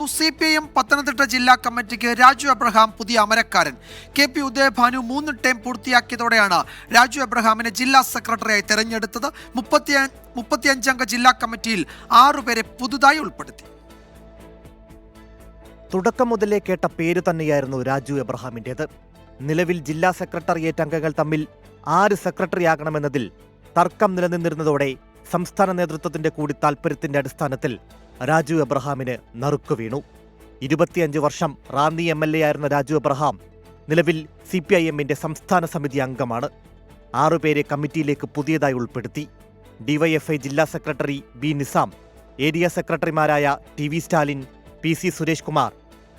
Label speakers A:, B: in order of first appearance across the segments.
A: CPIM Pathanamthitta ജില്ലാ കമ്മിറ്റിക്ക് രാജു എബ്രഹാം പുതിയ അമരക്കാരൻ. KP ഉദയഭാനു 3 ടേം പൂർത്തിയാക്കിയതോടെയാണ് രാജു എബ്രഹാമിനെ ജില്ലാ സെക്രട്ടറിയായി തെരഞ്ഞെടുത്തത്. 35 അംഗ ജില്ലാ കമ്മിറ്റിയിൽ 6 പേരെ പുതുതായി ഉൾപ്പെടുത്തി.
B: തുടക്കം മുതലേ കേട്ട പേര് തന്നെയായിരുന്നു രാജു എബ്രഹാമിൻ്റേത്. നിലവിൽ ജില്ലാ സെക്രട്ടേറിയറ്റ് അംഗങ്ങൾ തമ്മിൽ ആര് സെക്രട്ടറിയാകണമെന്നതിൽ തർക്കം നിലനിന്നിരുന്നതോടെ സംസ്ഥാന നേതൃത്വത്തിന്റെ കൂടി താൽപര്യത്തിന്റെ അടിസ്ഥാനത്തിൽ രാജു എബ്രഹാമിന് നറുക്കു വീണു. 25 വർഷം റാന്നി MLA ആയിരുന്ന രാജു എബ്രഹാം നിലവിൽ CPIMന്റെ സംസ്ഥാന സമിതി അംഗമാണ്. 6 പേരെ കമ്മിറ്റിയിലേക്ക് പുതിയതായി ഉൾപ്പെടുത്തി. DYFI ജില്ലാ സെക്രട്ടറി B നിസാം, ഏരിയ സെക്രട്ടറിമാരായ TV Stalin, PC Suresh Kumar,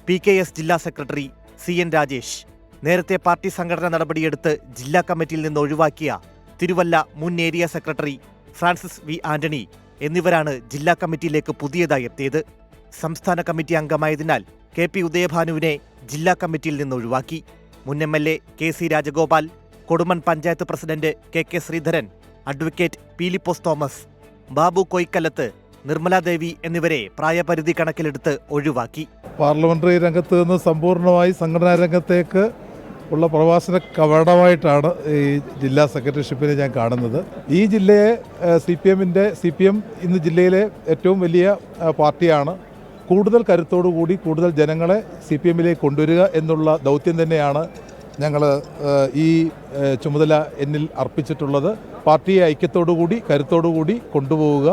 B: PKS ജില്ലാ സെക്രട്ടറി CN രാജേഷ്, നേരത്തെ പാർട്ടി സംഘടന നടപടിയെടുത്ത് ജില്ലാ കമ്മിറ്റിയിൽ നിന്ന് ഒഴിവാക്കിയ തിരുവല്ല മുൻ area secretary Francis V Antony എന്നിവരാണ് ജില്ലാ കമ്മിറ്റിയിലേക്ക് പുതിയതായി എത്തിയത്. സംസ്ഥാന കമ്മിറ്റി അംഗമായതിനാൽ KP ഉദയഭാനുവിനെ ജില്ലാ കമ്മിറ്റിയിൽ നിന്ന് ഒഴിവാക്കി. മുൻ MLA KC Rajagopal, Kodumon panchayat president KK Sreedharan, advocate Philipose Thomas, Babu Koickalath, Nirmaladevi എന്നിവരെ പ്രായപരിധി കണക്കിലെടുത്ത് ഒഴിവാക്കി.
C: പാർലമെന്ററി രംഗത്ത് നിന്ന് സമ്പൂർണ്ണമായി സംഘടനാ രംഗത്തേക്ക് ഉള്ള പ്രവാസന കവാടമായിട്ടാണ് ഈ ജില്ലാ സെക്രട്ടറിഷിപ്പിനെ ഞാൻ കാണുന്നത്. ഈ ജില്ലയെ CPM ഇന്ന് ജില്ലയിലെ ഏറ്റവും വലിയ പാർട്ടിയാണ്. കൂടുതൽ കരുത്തോടുകൂടി കൂടുതൽ ജനങ്ങളെ CPMലേക്ക് കൊണ്ടുവരിക എന്നുള്ള ദൗത്യം തന്നെയാണ് ഞങ്ങൾ ഈ ചുമതല എന്നിൽ അർപ്പിച്ചിട്ടുള്ളത്. പാർട്ടിയെ ഐക്യത്തോടുകൂടി കരുത്തോടുകൂടി കൊണ്ടുപോവുക,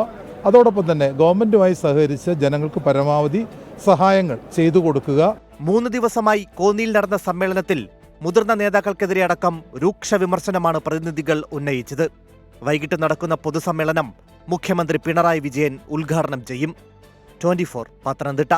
C: അതോടൊപ്പം തന്നെ ഗവൺമെൻറ്റുമായി സഹകരിച്ച് ജനങ്ങൾക്ക് പരമാവധി സഹായങ്ങൾ ചെയ്തു കൊടുക്കുക.
B: 3 ദിവസമായി കോന്നിയിൽ നടന്ന സമ്മേളനത്തിൽ മുതിർന്ന നേതാക്കൾക്കെതിരെ അടക്കം രൂക്ഷ വിമർശനമാണ് പ്രതിനിധികൾ ഉന്നയിച്ചത്. വൈകിട്ട് നടക്കുന്ന പൊതുസമ്മേളനം മുഖ്യമന്ത്രി പിണറായി വിജയൻ ഉദ്ഘാടനം ചെയ്യും. 24 പത്തനംതിട്ട.